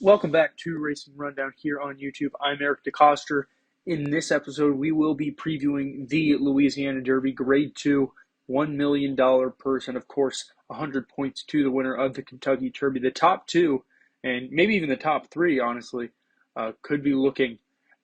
Welcome back to Racing Rundown here on YouTube. I'm Eric DeCoster. In this episode, we will be previewing the Louisiana Derby Grade 2, $1 million purse, and of course, 100 points to the winner of the Kentucky Derby. The top two, and maybe even the top three, honestly, could be looking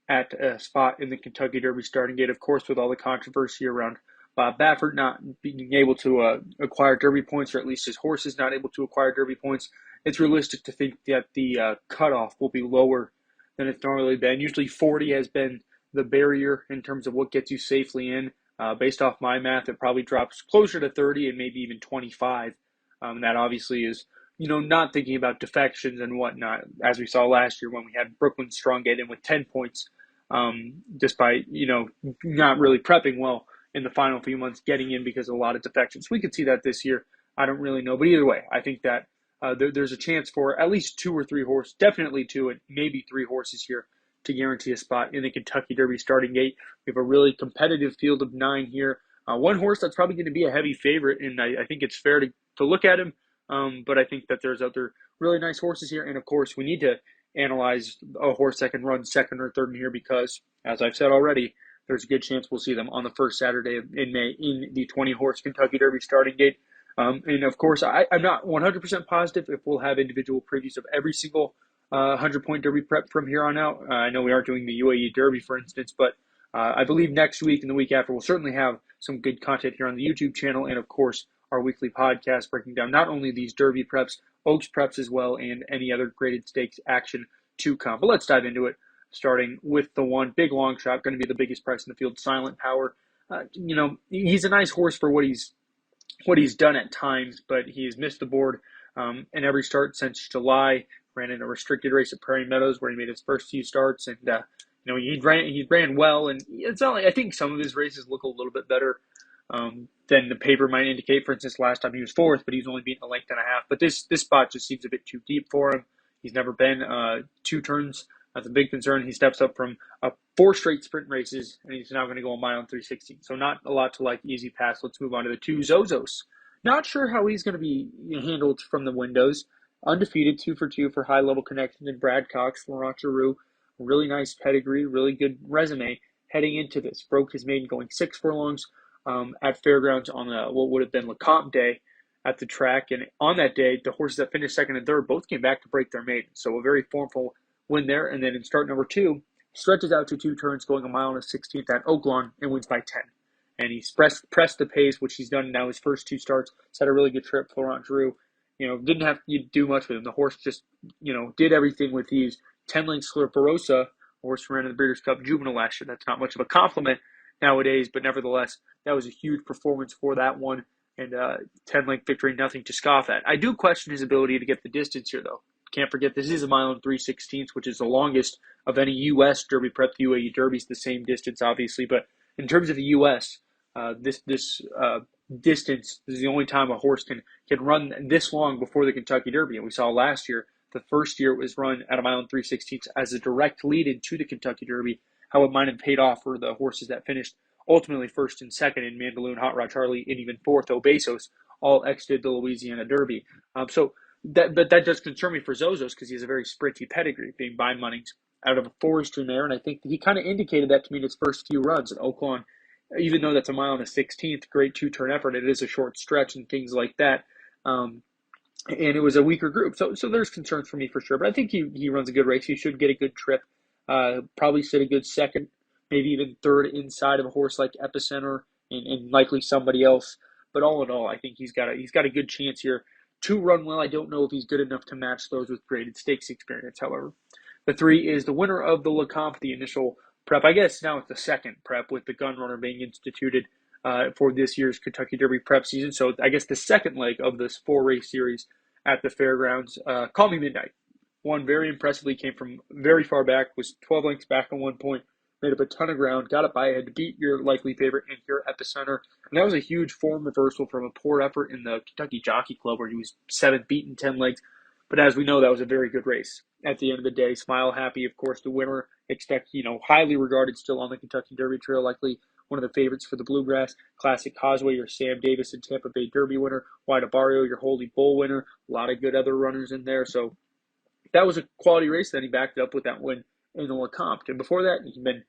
at a spot in the Kentucky Derby starting gate. Of course, with all the controversy around Bob Baffert not being able to acquire Derby points, or at least his horse is not able to acquire Derby points, it's realistic to think that the cutoff will be lower than it's normally been. Usually 40 has been the barrier in terms of what gets you safely in. Based off my math, it probably drops closer to 30 and maybe even 25. That obviously is, not thinking about defections and whatnot, as we saw last year when we had Brooklyn Strong get in with 10 points, despite, not really prepping well in the final few months, getting in because of a lot of defections. We could see that this year. I don't really know. But either way, I think that there's a chance for at least two or three horses, definitely two and maybe three horses here to guarantee a spot in the Kentucky Derby starting gate. We have a really competitive field of 9 here. One horse that's probably going to be a heavy favorite, and I think it's fair to look at him. But I think that there's other really nice horses here. And, of course, we need to analyze a horse that can run second or third in here because, as I've said already, there's a good chance we'll see them on the first Saturday in May in the 20-horse Kentucky Derby starting gate. And, of course, I'm not 100% positive if we'll have individual previews of every single 100-point Derby prep from here on out. I know we aren't doing the UAE Derby, for instance, but I believe next week and the week after we'll certainly have some good content here on the YouTube channel and, of course, our weekly podcast breaking down not only these Derby preps, Oaks preps as well, and any other graded stakes action to come. But let's dive into it, starting with the one big long shot, going to be the biggest price in the field, Silent Power. He's a nice horse for what he's done at times, but he's missed the board in every start since July. Ran in a restricted race at Prairie Meadows where he made his first few starts, and he ran well. And it's not like I think some of his races look a little bit better than the paper might indicate. For instance, last time he was fourth, but he was only beaten a length and a half. But this spot just seems a bit too deep for him. He's never been 2 turns. That's a big concern. He steps up from 4 straight sprint races, and he's now going to go a mile and 3/16. So not a lot to like. Easy pass. Let's move on to the 2, Zozos. Not sure how he's going to be handled from the windows. Undefeated, 2 for 2 for high-level connections. And Brad Cox, Laurent Giroux, really nice pedigree, really good resume heading into this. Broke his maiden going 6 furlongs at Fairgrounds on what would have been Lecomte Day at the track. And on that day, the horses that finished second and third both came back to break their maiden. So a very formful win there. And then in start number 2, stretches out to 2 turns, going a mile and a 16th at Oaklawn and wins by 10. And he's pressed the pace, which he's done now his first 2 starts. He's had a really good trip. Laurent Giroux, didn't have to do much with him. The horse just, did everything with these. 10 lengths Sclerosa, horse who ran in the Breeders' Cup Juvenile last year. That's not much of a compliment nowadays, but nevertheless, that was a huge performance for that one. And 10-length victory, nothing to scoff at. I do question his ability to get the distance here, though. Can't forget this is a mile and 3/16, which is the longest of any U.S. Derby prep. The UAE Derby is the same distance, obviously, but in terms of the U.S., this distance is the only time a horse can run this long before the Kentucky Derby. And we saw last year, the first year it was run at a mile and 3/16 as a direct lead into the Kentucky Derby, how it might have paid off for the horses that finished ultimately first and second in Mandaloon, Hot Rod Charlie, and even fourth, Obesos, all exited the Louisiana Derby. But that does concern me for Zozos because he has a very sprinty pedigree, being by Munnings out of a forestry mare, and I think he kind of indicated that to me in his first few runs at Oaklawn. Even though that's a mile and a 16th, great 2-turn effort, it is a short stretch and things like that. And it was a weaker group. So there's concerns for me for sure. But I think he runs a good race. He should get a good trip. Probably sit a good second, maybe even third inside of a horse like Epicenter and likely somebody else. But all in all, I think he's got a good chance here to run well. I don't know if he's good enough to match those with graded stakes experience, however. The 3 is the winner of the Lecomte, the initial prep. I guess now it's the second prep with the gun runner being instituted for this year's Kentucky Derby prep season. So I guess the second leg of this 4-race series at the Fairgrounds. Call Me Midnight. Won very impressively, came from very far back, was 12 lengths back at one point, made up a ton of ground, got it by ahead to beat your likely favorite and your Epicenter. And that was a huge form reversal from a poor effort in the Kentucky Jockey Club where he was 7th beaten 10 legs. But as we know, that was a very good race. At the end of the day, Smile Happy, of course, the winner. Expect, highly regarded still on the Kentucky Derby trail, likely one of the favorites for the Bluegrass. Classic Causeway, your Sam Davis and Tampa Bay Derby winner. White Barrio, your Holy Bull winner. A lot of good other runners in there. So that was a quality race. Then he backed it up with that win in the Lecomte. And before that, he's been,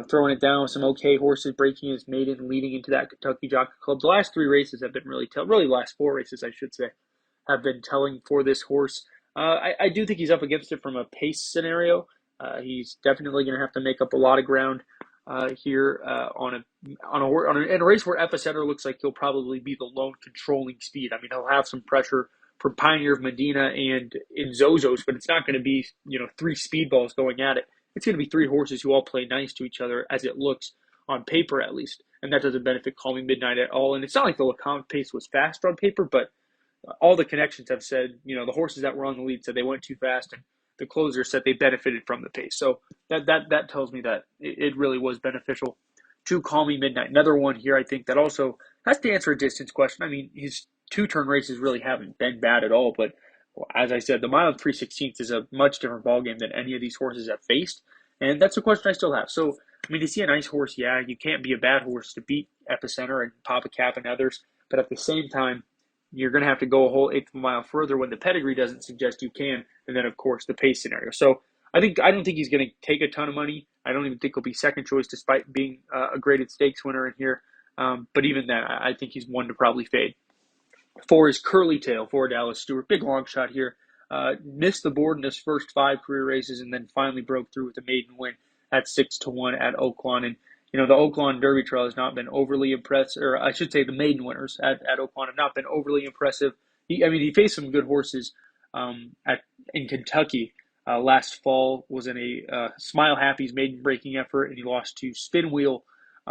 throwing it down with some okay horses, breaking his maiden, leading into that Kentucky Jockey Club. The last 3 races have been really the last 4 races, I should say, have been telling for this horse. I do think he's up against it from a pace scenario. He's definitely going to have to make up a lot of ground here in a race where Epicenter looks like he'll probably be the lone controlling speed. I mean, he'll have some pressure from Pioneer of Medina and in Zozos, but it's not going to be 3 speedballs going at it. It's going to be 3 horses who all play nice to each other, as it looks on paper at least, and that doesn't benefit Calling Midnight at all. And it's not like the Lecomte pace was faster on paper, but all the connections have said, the horses that were on the lead said they went too fast, and the closer said they benefited from the pace. So that tells me that it really was beneficial to Call Me Midnight. Another one here, I think, that also has to answer a distance question. I mean, his 2-turn races really haven't been bad at all, but as I said, the mile and 3/16 is a much different ballgame than any of these horses have faced, and that's a question I still have. So, I mean, is he a nice horse? Yeah, you can't be a bad horse to beat Epicenter and Papa Cap and others, but at the same time, you're going to have to go a whole eighth of a mile further when the pedigree doesn't suggest you can, and then, of course, the pace scenario. So I don't think he's going to take a ton of money. I don't even think he'll be second choice despite being a graded stakes winner in here. But even then, I think he's one to probably fade. 4 is Curly Tail for Dallas Stewart. Big long shot here. Missed the board in his first 5 career races and then finally broke through with a maiden win at 6-1 at Oaklawn. And the Oaklawn Derby Trail has not been overly impressive, or I should say the maiden winners at Oaklawn have not been overly impressive. He faced some good horses in Kentucky last fall. Was in a Smile Happy's maiden breaking effort, and he lost to Spin Wheel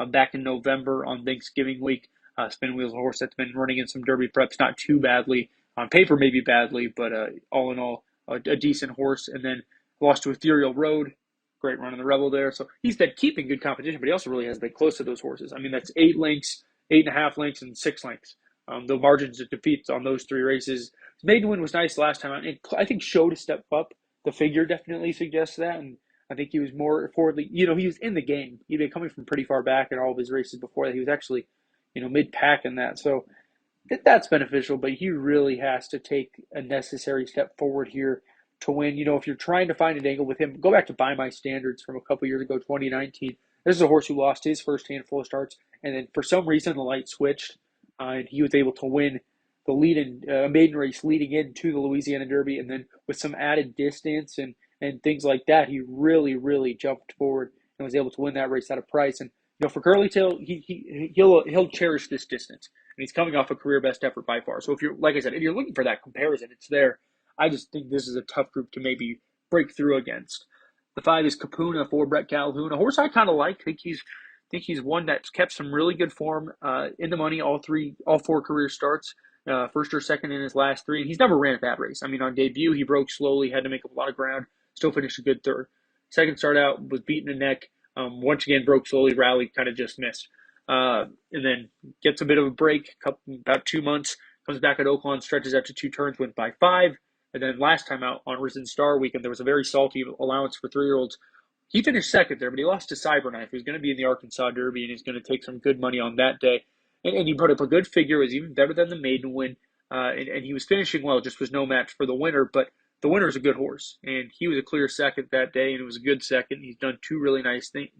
back in November on Thanksgiving week. Spin Wheel's a horse that's been running in some Derby preps, not too badly. On paper, maybe badly, but all in all, a decent horse. And then lost to Ethereal Road. Great run in the Rebel there. So he's been keeping good competition, but he also really has been close to those horses. I mean, that's 8 lengths, 8.5 lengths, and 6 lengths. The margins of defeats on those 3 races. His maiden win was nice last time out. It, I think, showed a step up. The figure definitely suggests that, and I think he was more forwardly. He was in the game. He'd been coming from pretty far back in all of his races before that. He was actually, mid-pack in that. So that's beneficial, but he really has to take a necessary step forward here to win. If you're trying to find an angle with him, go back to By My Standards from a couple years ago, 2019. This is a horse who lost his first handful of starts, and then for some reason the light switched, and he was able to win the lead in maiden race leading into the Louisiana Derby, and then with some added distance and things like that, he really, really jumped forward and was able to win that race at a price. And for Curly Tail, he'll cherish this distance, and he's coming off a career best effort by far. So if you're, like I said, if you're looking for that comparison, it's there. I just think this is a tough group to maybe break through against. The 5 is Kapuna for Brett Calhoun, a horse I kind of like. I think he's one that's kept some really good form in the money all 4 career starts. First or second in his last 3, and he's never ran a bad race. I mean, on debut, he broke slowly, had to make up a lot of ground, still finished a good 3rd. Second start out was beaten the neck, once again broke slowly, rallied, kind of just missed. And then gets a bit of a break, about 2 months, comes back at Oaklawn, stretches out to 2 turns, went by 5. And then last time out on Risen Star weekend, there was a very salty allowance for 3-year-olds. He finished second there, but he lost to Cyberknife, who's going to be in the Arkansas Derby, and he's going to take some good money on that day. And he put up a good figure, was even better than the maiden win, and he was finishing well, just was no match for the winner, but the winner is a good horse, and he was a clear second that day, and it was a good second. He's done 2 really nice things,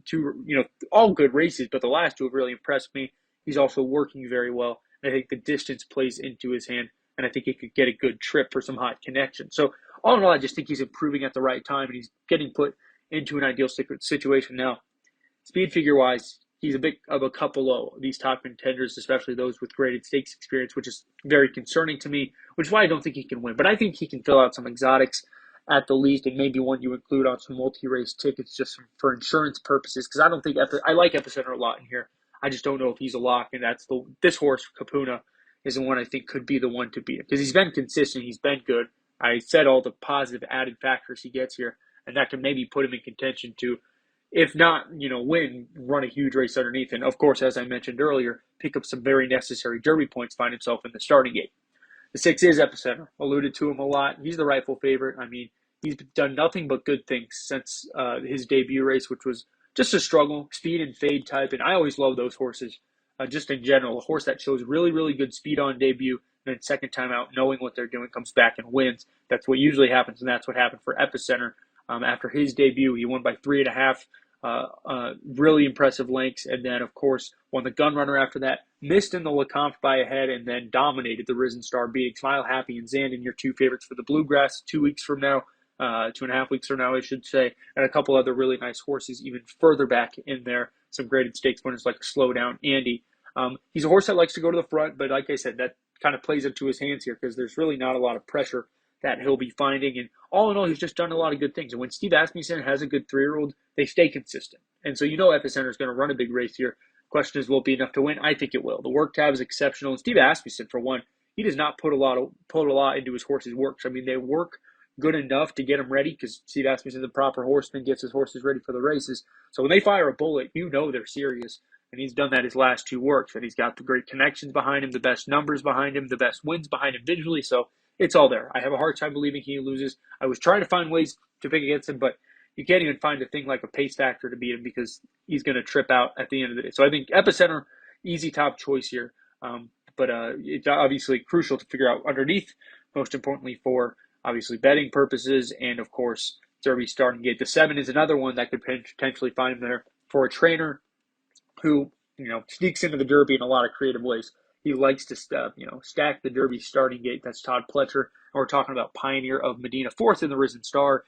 all good races, but the last 2 have really impressed me. He's also working very well, and I think the distance plays into his hand, and I think he could get a good trip for some hot connection. So all in all, I just think he's improving at the right time, and he's getting put into an ideal situation now. Speed figure-wise, he's a bit of a cup below these top contenders, especially those with graded stakes experience, which is very concerning to me, which is why I don't think he can win. But I think he can fill out some exotics at the least, and maybe one you include on some multi-race tickets just for insurance purposes, because I don't think I like Epicenter a lot in here. I just don't know if he's a lock, and this horse, Kapuna, is the one I think could be the one to beat him, because he's been consistent, he's been good. I said all the positive added factors he gets here, and that can maybe put him in contention to, if not, win, run a huge race underneath. And, of course, as I mentioned earlier, pick up some very necessary Derby points, find himself in the starting gate. The 6 is Epicenter. Alluded to him a lot. He's the rightful favorite. I mean, he's done nothing but good things since his debut race, which was just a struggle, speed and fade type. And I always love those horses, just in general. A horse that shows really, really good speed on debut, and then second time out, knowing what they're doing, comes back and wins. That's what usually happens, and that's what happened for Epicenter. After his debut, he won by 3.5. Really impressive lengths, and then, of course, won the gun runner after that. Missed in the Lecomte by a head, and then dominated the Risen Star, beating Smile Happy and Zandon, your two favorites for the Bluegrass 2 weeks from now. 2.5 weeks from now, I should say, and a couple other really nice horses even further back in there. Some graded stakes winners like Slow Down Andy. He's a horse that likes to go to the front, but like I said, that kind of plays into his hands here because there's really not a lot of pressure that he'll be finding. And all in all, he's just done a lot of good things. And when Steve Asmussen has a good 3-year-old, they stay consistent. And so Epicenter is going to run a big race here. Question is, will it be enough to win? I think it will. The work tab is exceptional. And Steve Asmussen, for one, he does not put a lot into his horses' works. I mean, they work good enough to get him ready because Steve Asmussen is the proper horseman, gets his horses ready for the races. So when they fire a bullet, they're serious. And he's done that his last 2 works. And he's got the great connections behind him, the best numbers behind him, the best wins behind him visually. So it's all there. I have a hard time believing he loses. I was trying to find ways to pick against him, but you can't even find a thing like a pace factor to beat him because he's going to trip out at the end of the day. So I think Epicenter, easy top choice here. But it's obviously crucial to figure out underneath, most importantly for obviously betting purposes, and of course, Derby starting gate. The 7 is another one that could potentially find him there for a trainer who, sneaks into the Derby in a lot of creative ways. He likes to stack the Derby starting gate. That's Todd Pletcher. And we're talking about Pioneer of Medina, 4th in the Risen Star.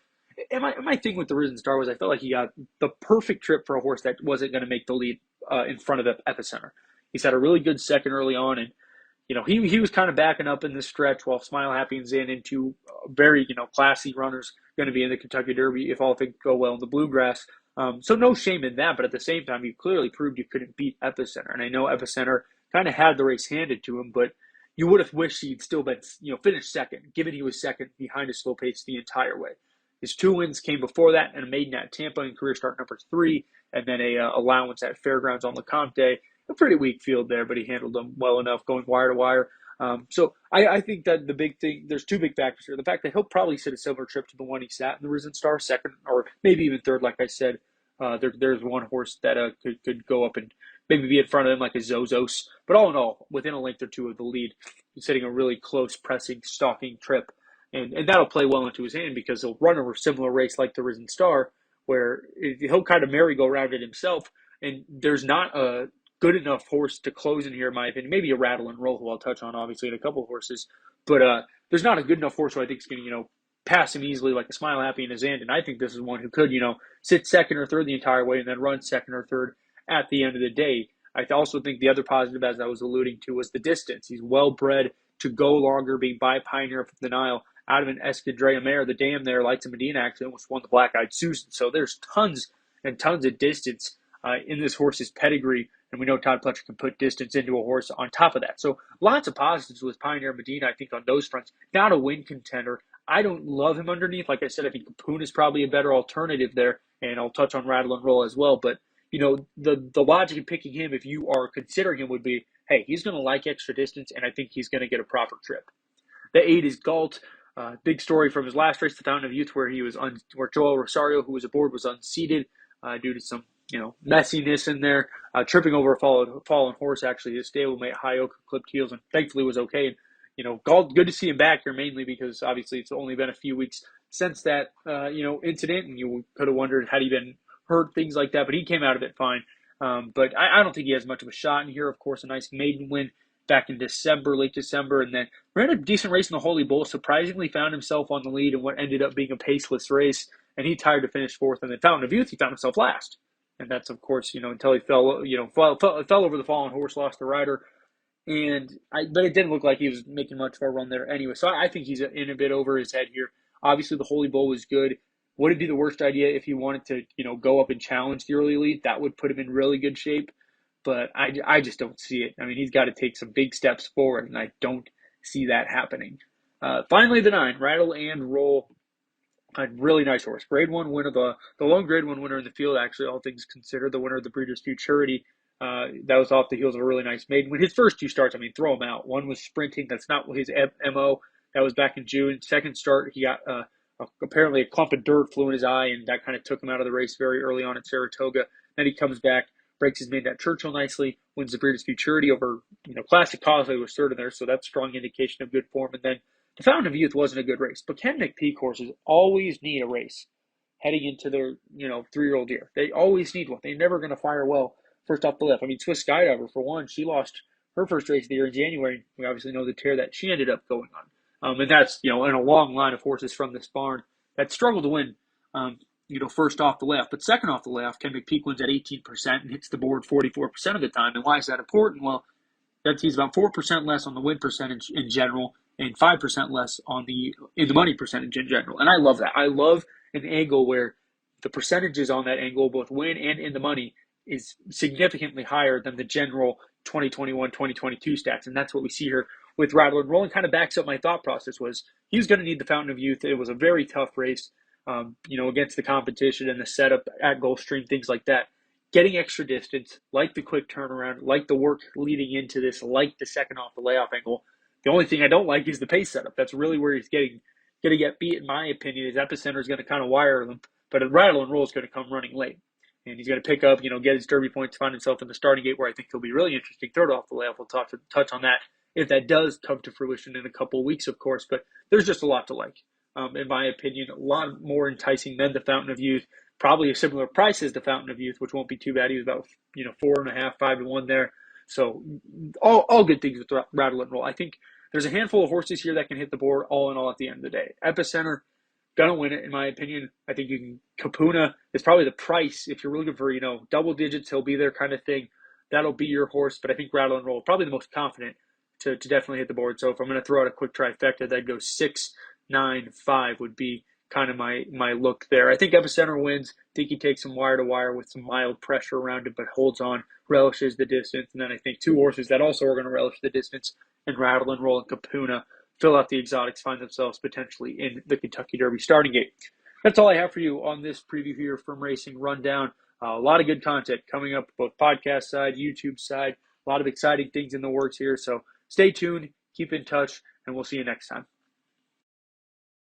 And my thing with the Risen Star was I felt like he got the perfect trip for a horse that wasn't going to make the lead in front of the Epicenter. He's had a really good second early on, and he was kind of backing up in this stretch while Smile Happy and Zandon, two very classy runners, going to be in the Kentucky Derby if all things go well in the Bluegrass. So no shame in that, but at the same time, you clearly proved you couldn't beat Epicenter. And I know Epicenter kind of had the race handed to him, but you would have wished he'd still been, finished second, given he was second behind a slow pace the entire way. His 2 wins came before that, and a maiden at Tampa in career start number 3, and then a allowance at Fairgrounds on Lecomte. A pretty weak field there, but he handled them well enough, going wire to wire. So I think that the big thing, there's 2 big factors here. The fact that he'll probably sit a similar trip to the one he sat in the Risen Star, second or maybe even third, like I said. There's one horse that could go up and maybe be in front of him like a Zozos. But all in all, within a length or 2 of the lead, he's hitting a really close, pressing, stalking trip. And that'll play well into his hand because he'll run a similar race like the Risen Star where he'll kind of merry-go-round it himself. And there's not a good enough horse to close in here, in my opinion. Maybe a Rattle and Roll, who I'll touch on, obviously, in a couple of horses. But there's not a good enough horse who I think is going to, pass him easily like a Smile Happy and a Zandon. I think this is one who could, sit second or third the entire way and then run second or third at the end of the day. I also think the other positive, as I was alluding to, was the distance. He's well-bred to go longer, being by Pioneer from the Nile out of an Escadrilla mare. The dam there, Lights of Medina, actually almost won the Black-Eyed Susan. So there's tons and tons of distance in this horse's pedigree. And we know Todd Pletcher can put distance into a horse on top of that. So lots of positives with Pioneer Medina, I think, on those fronts. Not a win contender. I don't love him underneath. Like I said, I think Kapuna is probably a better alternative there. And I'll touch on Rattle and Roll as well. But, the logic in picking him, if you are considering him, would be, hey, he's going to like extra distance, and I think he's going to get a proper trip. The 8 is Galt. Big story from his last race, the Fountain of Youth, where where Joel Rosario, who was aboard, was unseated due to some messiness in there, tripping over a fallen horse. Actually, his stablemate Hyoka clipped heels and thankfully was okay. And Galt, good to see him back here, mainly because obviously it's only been a few weeks since that incident, and you could have wondered had he been hurt, things like that. But he came out of it fine. But I don't think he has much of a shot in here. Of course, a nice maiden win back in late December, and then ran a decent race in the Holy Bull. Surprisingly, found himself on the lead in what ended up being a paceless race, and he tired to finish 4th. And then Fountain of Youth, he found himself last. And that's, of course, until he fell over the fallen horse, lost the rider. But it didn't look like he was making much of a run there anyway. So I think he's in a bit over his head here. Obviously, the Holy Bull was good. Would it be the worst idea if he wanted to, go up and challenge the early lead? That would put him in really good shape. But I just don't see it. I mean, he's got to take some big steps forward, and I don't see that happening. Finally, the 9, Rattle and Roll. A really nice horse. Grade 1 winner, the lone Grade 1 winner in the field, actually, all things considered, the winner of the Breeders' Futurity. That was off the heels of a really nice maiden. When his first 2 starts, throw him out. One was sprinting. That's not his MO. That was back in June. Second start, he got apparently a clump of dirt flew in his eye, and that kind of took him out of the race very early on at Saratoga. Then he comes back, breaks his maiden at Churchill nicely, wins the Breeders' Futurity over, Classic Causeway was third in there, so that's a strong indication of good form. And then the Fountain of Youth wasn't a good race, but Ken McPeak horses always need a race heading into their, 3-year-old year. They always need one. They're never going to fire well first off the lift. I mean, Swiss Skydiver, for one, she lost her first race of the year in January. We obviously know the tear that she ended up going on. And that's, in a long line of horses from this barn that struggled to win, first off the left. But second off the left, Ken McPeak wins at 18% and hits the board 44% of the time. And why is that important? Well, he's about 4% less on the win percentage in general and 5% less in the money percentage in general. And I love that. I love an angle where the percentages on that angle, both win and in the money, is significantly higher than the general 2021, 2022 stats. And that's what we see here with Rattle and Roll, and kind of backs up my thought process. Was he was going to need the Fountain of Youth. It was a very tough race, against the competition and the setup at Gulfstream, things like that. Getting extra distance, like the quick turnaround, like the work leading into this, like the second off the layoff angle. The only thing I don't like is the pace setup. That's really where he's going to get beat, in my opinion. His Epicenter is going to kind of wire them, but a Rattle and Roll is going to come running late. And he's going to pick up, get his Derby points, find himself in the starting gate, where I think he'll be really interesting. Third off the layoff, we'll touch on that if that does come to fruition in a couple of weeks, of course. But there's just a lot to like, in my opinion. A lot more enticing than the Fountain of Youth. Probably a similar price as the Fountain of Youth, which won't be too bad. He was about 4.5, 5-1 there. So all good things with Rattle and Roll. I think there's a handful of horses here that can hit the board all in all at the end of the day. Epicenter, gonna win it, in my opinion. I think Kapuna is probably the price. If you're looking for, double digits, he'll be there kind of thing. That'll be your horse. But I think Rattle and Roll, probably the most confident to definitely hit the board. So if I'm going to throw out a quick trifecta, that goes 6, 9, 5 would be kind of my look there. I think Epicenter wins. I think he takes some wire to wire with some mild pressure around it, but holds on, relishes the distance. And then I think two horses that also are going to relish the distance, and Rattle and Roll and Kapuna, fill out the exotics, find themselves potentially in the Kentucky Derby starting gate. That's all I have for you on this preview here from Racing Rundown. A lot of good content coming up, both podcast side, YouTube side. A lot of exciting things in the works here. So stay tuned, keep in touch, and we'll see you next time.